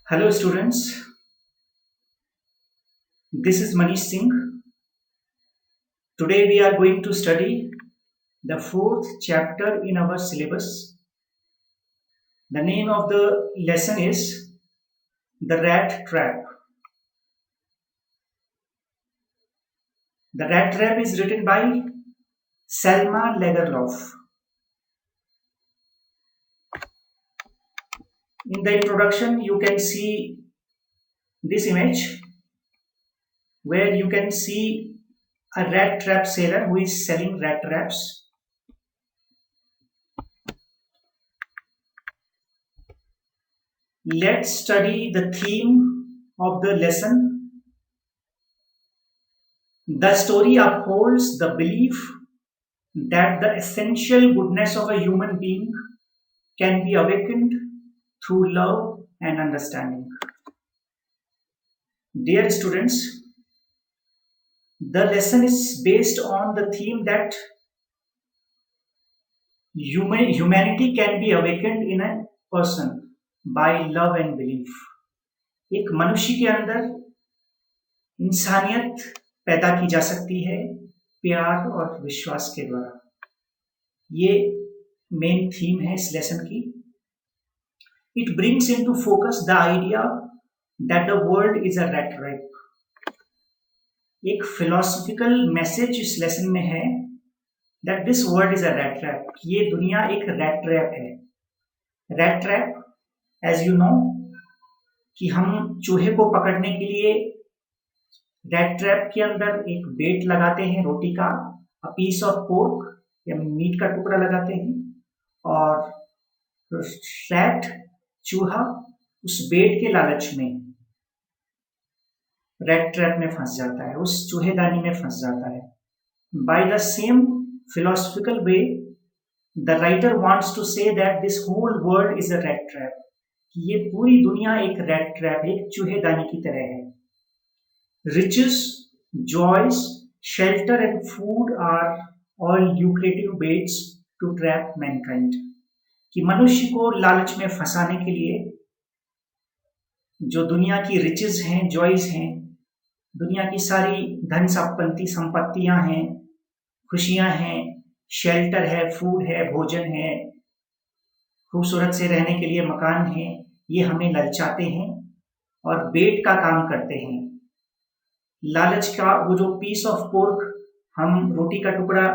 Hello students, this is Manish Singh. Today we are going to study the fourth chapter in our syllabus. The name of the lesson is The Rat Trap. The Rat Trap is written by Selma Lagerlof. In the introduction you can see this image where you can see a rat trap seller who is selling rat traps. Let's study the theme of the lesson. The story upholds the belief that the essential goodness of a human being can be awakened through love and understanding. Dear students, the lesson is based on the theme that humanity can be awakened in a person by love and belief. एक मनुष्य के अंदर इंसानियत पैदा की जा सकती है प्यार और विश्वास के द्वारा. ये मेन थीम है इस लेसन की. It brings into focus the idea that the world is a rat trap. एक फिलोसॉफिकल मैसेज इस लेसन में है that this world is a rat trap. ये दुनिया एक रैट ट्रैप है. Rat trap as you know कि हम चूहे को पकड़ने के लिए रैट ट्रैप के अंदर एक बेट लगाते हैं रोटी का, अ पीस ऑफ पोर्क या मीट का टुकड़ा लगाते हैं और रैट चूहा उस बेट के लालच में रैट ट्रैप में फंस जाता है, उस चूहेदानी में फंस जाता है. By the same philosophical way, the writer wants to say that this whole world is a rat trap. कि ये पूरी दुनिया एक रैट ट्रैप, एक चूहेदानी की तरह है. Riches, joys, shelter and food are all lucrative baits to trap mankind. कि मनुष्य को लालच में फंसाने के लिए जो दुनिया की रिचेस हैं, जॉयज हैं, दुनिया की सारी धन संपत्तियां हैं, खुशियां हैं, शेल्टर है, फूड है, भोजन है, खूबसूरत से रहने के लिए मकान है, ये हमें ललचाते हैं और बेट का काम करते हैं. लालच का वो जो पीस ऑफ पोर्क, हम रोटी का टुकड़ा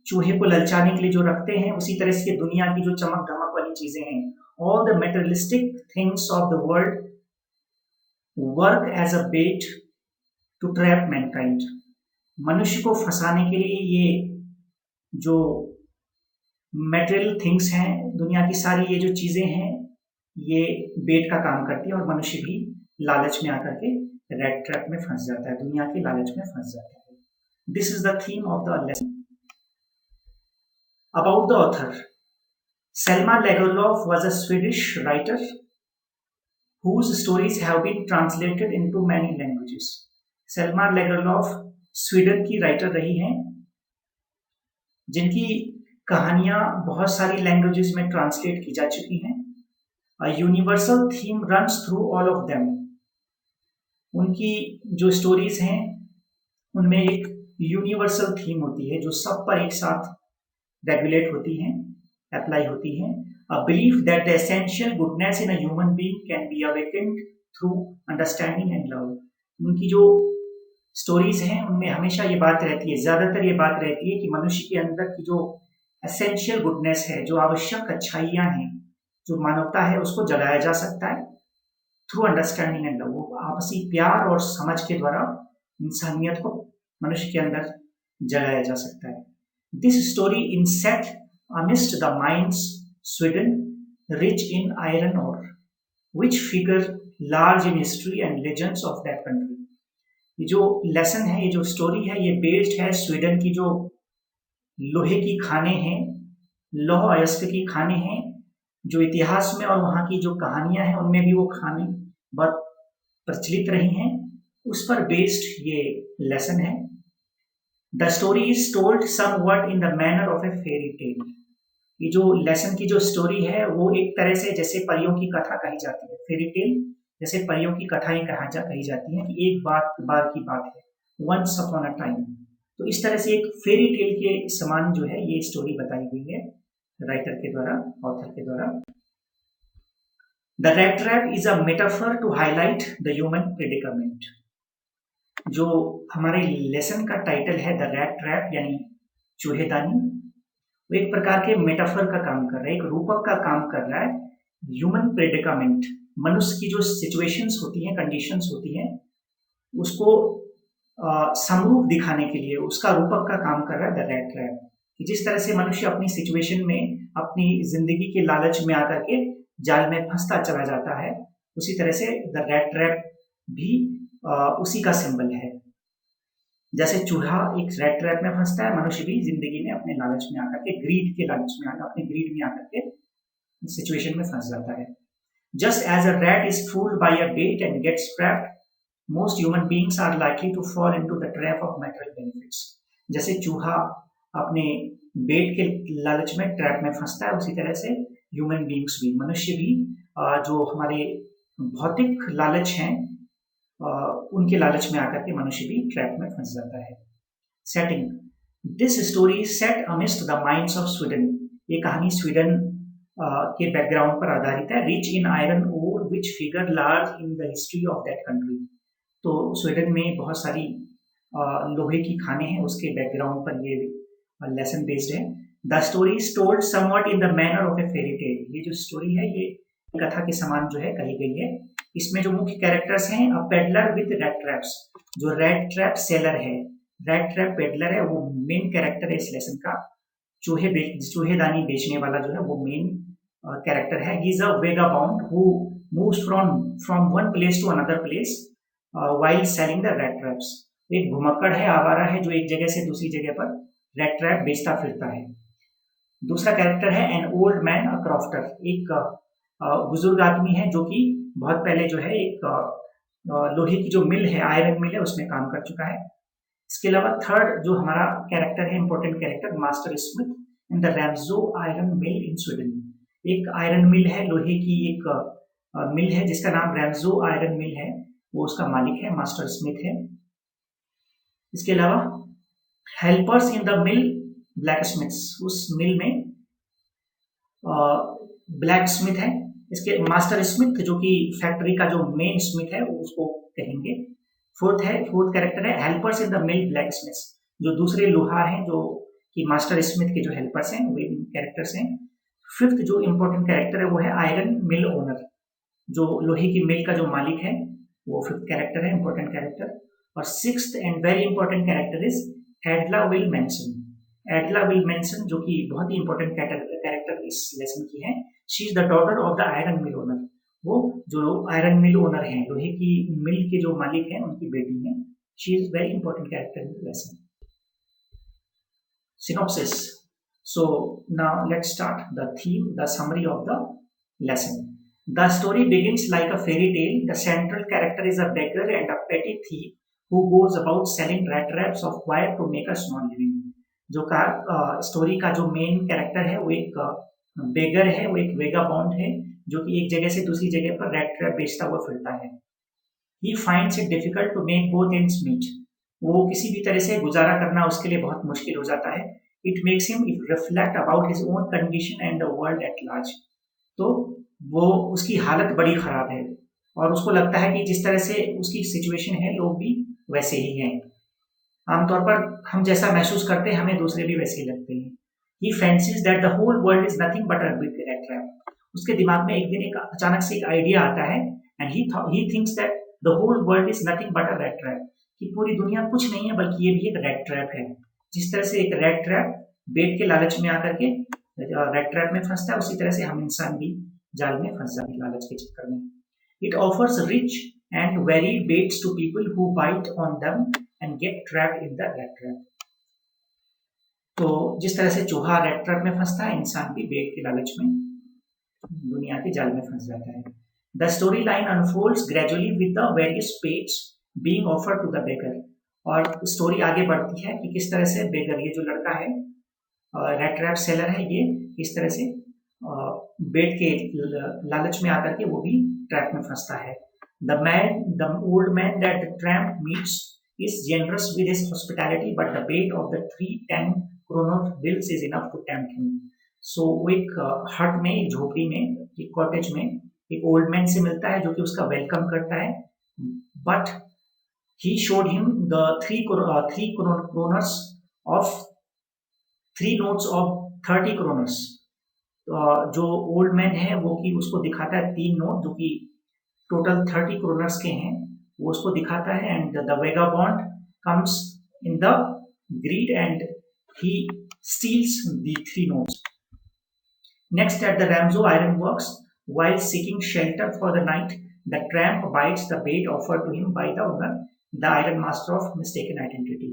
चूहे को ललचाने के लिए जो रखते हैं, उसी तरह से दुनिया की जो चमक धमक वाली चीजें हैं, all the materialistic things of the world work as a bait to trap mankind. मनुष्य को फंसाने के लिए ये जो मेटेरियल थिंग्स हैं, दुनिया की सारी ये जो चीजें हैं, ये बेट का काम करती है और मनुष्य भी लालच में आकर के रैट ट्रैप में फंस जाता है, दुनिया के लालच में फंस जाता है. This is the theme of the lesson. About the author. Selma Lagerlof was a Swedish writer whose stories have been translated into many languages. Selma Lagerlof Sweden की राइटर रही हैं जिनकी कहानियां बहुत सारी लैंग्वेजेस में ट्रांसलेट की जा चुकी हैं. A universal theme runs through all of them. उनकी जो स्टोरीज हैं उनमें एक यूनिवर्सल थीम होती है जो सब पर एक साथ रेगुलेट होती हैं, अप्लाई होती हैं. A belief that the essential goodness in a human being can be awakened through understanding and love. उनकी जो स्टोरीज हैं उनमें हमेशा ये बात रहती है, ज्यादातर ये बात रहती है कि मनुष्य के अंदर की जो एसेंशियल गुडनेस है, जो आवश्यक अच्छाइयां हैं, जो मानवता है, उसको जगाया जा सकता है थ्रू अंडरस्टैंडिंग एंड लव. आपसी प्यार और समझ के द्वारा इंसानियत को मनुष्य के अंदर जगाया जा सकता है. This story in set amidst the mines Sweden, rich in iron ore, which figure large in history and legends of that country. ये जो लेसन है, ये जो स्टोरी है, ये बेस्ड है स्वीडन की जो लोहे की खाने हैं, लौह अयस्क की खाने हैं, जो इतिहास में और वहाँ की जो कहानियां हैं उनमें भी वो खाने बहुत प्रचलित रही हैं, उस पर बेस्ड ये लेसन है. The story is told somewhat in the manner of A fairy tale. ये जो लेसन की जो स्टोरी है वो एक तरह से जैसे परियों की कथा कही जाती है, फेरी टेल, जैसे परियों की कथाएं कही जाती हैं कि एक बार की बात है, वंस अपॉन अ टाइम। तो इस तरह से एक फेरी टेल के समान जो है ये स्टोरी बताई गई है राइटर के द्वारा, ऑथर के द्वारा। The rat trap is a metaphor to highlight the human predicament. जो हमारे लेसन का टाइटल है द रैट ट्रैप यानी चूहेदानी, वो एक प्रकार के मेटाफर का काम कर रहा है, एक रूपक का काम कर रहा है ह्यूमन प्रेडिकामेंट, मनुष्य की जो सिचुएशंस होती हैं, कंडीशंस होती हैं, उसको समरूप दिखाने के लिए उसका रूपक का काम कर रहा है द रैट ट्रैप। कि जिस तरह से मनुष्य अपनी सिचुएशन में, अपनी जिंदगी के लालच में आकर के जाल में फंसता चला जाता है, उसी तरह से द रैट ट्रैप भी उसी का सिंबल है। जैसे चूहा एक रैट ट्रैप में फंसता है, मनुष्य भी जिंदगी में अपने लालच में आकर के, ग्रीड के लालच में आकर, अपने ग्रीड में आकर के सिचुएशन में फंस जाता है। Just as a rat is fooled by a bait and gets trapped, most human beings are likely to fall into the trap of material benefits। जैसे चूहा अपने बेट के लालच में, ट्रैप में फंसता है, उसी तरह से ह्यूमन बींग्स भी, मनुष्य भी जो हमारे भौतिक लालच हैं, उनके लालच में आकर के मनुष्य भी ट्रैप में फंस जाता है। Setting, this story set amidst the minds of Sweden. ये कहानी स्वीडन के बैकग्राउंड पर आधारित है। Rich in iron ore which figure large in the history of that country. तो स्वीडन में बहुत सारी लोहे की खानें हैं, उसके बैकग्राउंड पर ये लेसन बेस्ड है। The story is told somewhat in the manner of A fairy tale. ये जो स्टोरी है ये कथा के समान जो है कही गई है। इसमें जो मुख्य कैरेक्टर्स हैं, अ पेडलर विद रेड ट्रैप्स, जो रेड ट्रैप सेलर है, रेड ट्रैप पेडलर है, वो मेन कैरेक्टर है इस लेसन का। चूहेदानी बेचने वाला जो है वो मेन कैरेक्टर है। He is a vagabond who moves from one place to another place while selling the rat traps। एक घुमक्कड़ है, आवारा है, जो एक जगह से दूसरी जगह पर रेड ट्रैप बेचता फिरता है। दूसरा कैरेक्टर है an old man a crofter, एक बुजुर्ग आदमी है जो कि बहुत पहले जो है एक लोहे की जो मिल है, आयरन मिल है, उसमें काम कर चुका है। इसके अलावा थर्ड जो हमारा कैरेक्टर है, important character, master Smith in the Ramso iron mill in Sweden. एक आयरन मिल है, लोहे की एक मिल है जिसका नाम रैम्सो आयरन मिल है, वो उसका मालिक है, मास्टर स्मिथ है। इसके अलावा helpers in the mill black Smiths, उस मिल में ब्लैक स्मिथ है। इसके मास्टर स्मिथ जो कि फैक्ट्री का जो मेन स्मिथ है उसको कहेंगे। फोर्थ कैरेक्टर है helpers in the mill black Smiths, जो दूसरे लोहार हैं जो कि मास्टर स्मिथ के जो हेल्पर्स हैं वे कैरेक्टर्स हैं। फिफ्थ जो इंपॉर्टेंट कैरेक्टर है वो है आयरन मिल ओनर, जो लोहे की मिल का जो मालिक है, वो फिफ्थ कैरेक्टर है, इंपॉर्टेंट कैरेक्टर। और sixth and very important character is एडला will mention. एडला will mention जो कि बहुत ही इंपॉर्टेंट कैरेक्टर इस लेसन की है। She is the daughter of the iron mill owner, वो जो आयरन मिल ओनर हैं, लोहे की मिल के जो मालिक हैं, उनकी बेटी है। She is very important character in the lesson. Synopsis. So now let's start the theme, the summary of the lesson. The story begins like a fairy tale. The central character is a beggar and a petty thief who goes about selling rat traps of wire to make a small living. जो का story का जो main character है वो एक बेगर है, वो एक वेगाबाउंड है जो कि एक जगह से दूसरी जगह पर रेड ट्रैप बेचता हुआ फिरता है। He finds it difficult to make both ends meet. वो किसी भी तरह से गुजारा करना उसके लिए बहुत मुश्किल हो जाता है। It makes him reflect about his own condition and the world at large. तो वो उसकी हालत बड़ी खराब है और उसको लगता है कि जिस तरह से उसकी सिचुएशन है लोग भी वैसे ही हैं। आमतौर पर हम जैसा महसूस करते हैं हमें दूसरे भी वैसे ही लगते हैं। He fancies that the whole world is nothing but a big rat trap. उसके दिमाग में एक दिन एक अचानक से एक आइडिया आता है and he thinks that the whole world is nothing but a rat trap, कि पूरी दुनिया कुछ नहीं है बल्कि ये भी एक रेड ट्रैप है। जिस तरह से एक रेड ट्रैप बेट के लालच में आकर के रेड ट्रैप में फंसता है, उसी तरह से हम इंसान भी जाल में फंस जाते हैं लालच के चक्कर में। It offers rich and varied baits to people who bite on them and get trapped in the rat trap. तो जिस तरह से चूहा रेड ट्रैप में फंसता है, इंसान भी बेट के लालच में दुनिया के जाल में फंस जाता है। The storyline unfolds gradually with the various baits being offered to the beggar. और स्टोरी आगे बढ़ती है कि किस तरह से बेगर, ये जो लड़का है रेड ट्रैप सेलर है, ये किस तरह से बेट के लालच में आकर के वो भी ट्रैप में फंसता है। The old man that the tramp meets is generous with his hospitality, but the bait of the 310 kroner bills is enough to tempt him. So वो एक हट में, एक झोपड़ी में, एक कॉटेज में एक ओल्ड मैन से मिलता है जो कि उसका वेलकम करता है, but he showed him the three kroners of 3 notes of 30 kroners. जो ओल्ड मैन है वो कि उसको दिखाता है 3 नोट जो कि टोटल 30 kroners के हैं, वो उसको दिखाता है, and the vagabond comes in the grid and he steels the 3 notes. Next, at the Ramsau Iron Works, while seeking shelter for the night, the tramp bites the bait offered to him by the owner, the iron master of mistaken identity.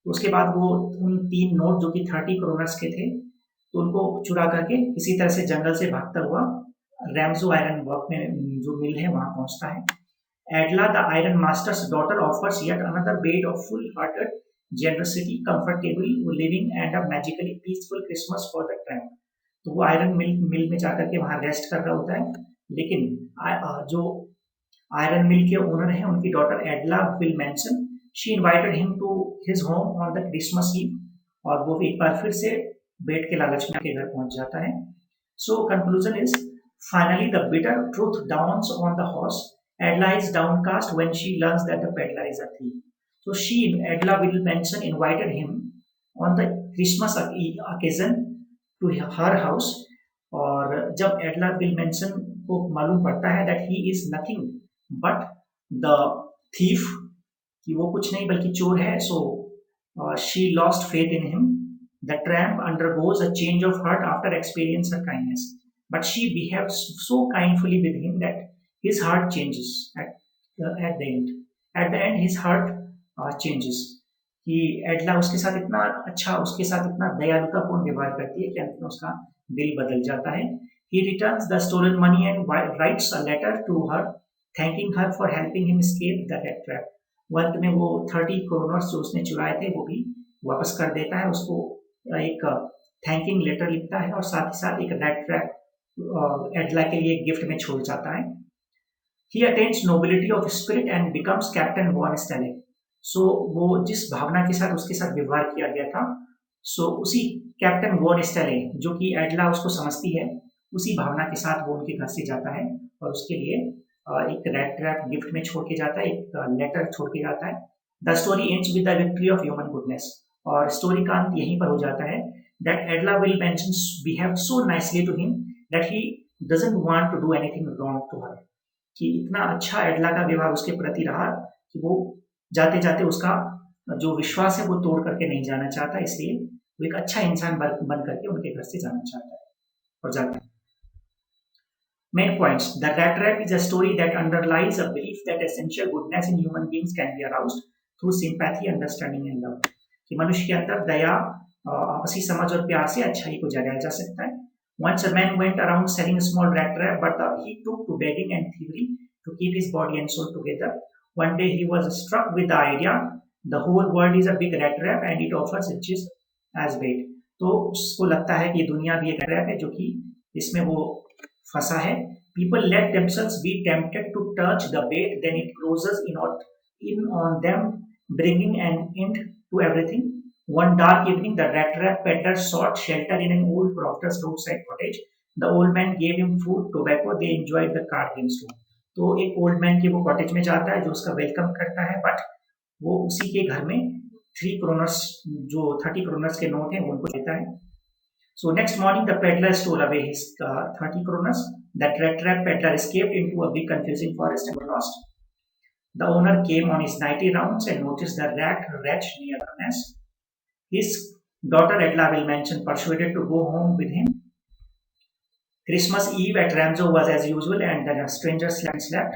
उसके बाद वो उन 3 note जो कि 30 kroners के थे, तो उनको चुरा करके किसी तरह से जंगल से भागता हुआ रैम्सो आयरन वर्क में जो मिल है वहां पहुंचता है. Adla, the iron master's daughter, offers yet another bait of full-hearted generosity, comfortable living, and a magically peaceful Christmas for the tramp. तो वो आयरन मिल में जाकर के वहां रेस्ट कर रहा होता है, लेकिन जो आयरन मिल के ओनर है उनकी daughter Adela will mansion, she invited him to his home on the Christmas Eve, और वो एक बार फिर से बेट के लालच में के घर पहुंच जाता है. So conclusion is, finally the bitter truth dawns on the horse. Adla is downcast when she learns that the peddler is a thief. So Adla will mention, invited him on the Christmas occasion to her house. और जब एडला will mention को मालूम पड़ता है that he is nothing but the thief, कि वो कुछ नहीं बल्कि चोर है, so she lost faith in him. The tramp undergoes a change of heart after experiencing her kindness, but she behaves so kindly with him that his heart changes at the end. At the end, his heart changes. कि एडला उसके साथ इतना अच्छा, उसके साथ इतना दयालुतापूर्ण व्यवहार करती है कि अंत में उसका दिल बदल जाता है. He returns the stolen money and writes a letter to her, thanking her for helping him escape the rat trap. अंत में वो 30 kroners जो उसने चुराए थे वो भी वापस कर देता है, उसको एक थैंकिंग लेटर लिखता है और साथ ही साथ एक रैट ट्रैप एडला के लिए गिफ्ट में छोड़ जाता है. He attains nobility of spirit and becomes Captain Von Stelle. So वो जिस भावना के साथ उसके साथ व्यवहार किया गया था, so उसी कैप्टन वॉन स्टेले जो कि एडला उसको समझती है, उसी भावना के साथ वो उनके घर से जाता है और उसके लिए एक रैट ट्रैप गिफ्ट में छोड़ के जाता है, एक लेटर छोड़ के जाता है. The story ends with the victory of human goodness, और स्टोरी का अंत यहीं पर हो जाता है that Adla will mention behave so nicely to him that he doesn't want to do anything wrong to her. कि इतना अच्छा एडला का व्यवहार उसके प्रति रहा कि वो जाते जाते उसका जो विश्वास है वो तोड़ करके नहीं जाना चाहता, इसलिए वो एक अच्छा इंसान बन करके उनके घर से जाना चाहता है और जाता है. Main points. The rat trap is a story that underlies a belief that essential goodness in human beings can be aroused through sympathy, understanding and love. कि मनुष्य के अंदर दया, आपसी समझ और प्यार से अच्छाई को जगाया जा सकता है. Once a man went around selling a small rat trap, but he took to begging and thievery to keep his body and soul together. One day he was struck with the idea, the whole world is a big rat trap and it offers riches as bait. तो उसको लगता है कि दुनिया भी एक trap है जो कि इसमें वो फंसा है. People let themselves be tempted to touch the bait, then it closes in on them, bringing an end to everything. One dark evening, the rat trap peddler sought shelter in an old crofter's roadside cottage. The old man gave him food, tobacco. They enjoyed the card games too. तो एक old man के वो cottage में जाता है जो उसका welcome करता है, बट वो उसी के घर में 3 kroners जो 30 kroners के नोट हैं वो उनको देता है. So next morning, the peddler stole away his 30 kroners. That rat trap peddler escaped into a big confusing forest and was lost. The owner came on his nightly rounds and noticed the rat wretch near the nest. His daughter Adla will mention persuaded to go home with him. Christmas Eve at Ramsau was as usual, and the strangers slept.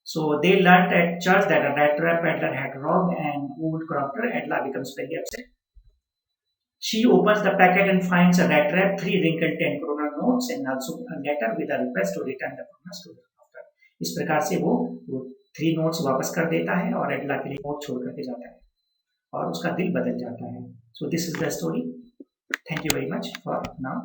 So they learnt at church that a rat trap peddler had robbed an old crofter. Adla becomes very upset. She opens the packet and finds a rat trap, 3 wrinkled 10 kroner notes, and also a letter with a request to return the kroners to the crofter. इस प्रकार से वो 3 notes वापस कर देता है और एडला के लिए नोट छोड़ करके जाता है और उसका दिल बदल जाता है. So this is the story. Thank you very much for now.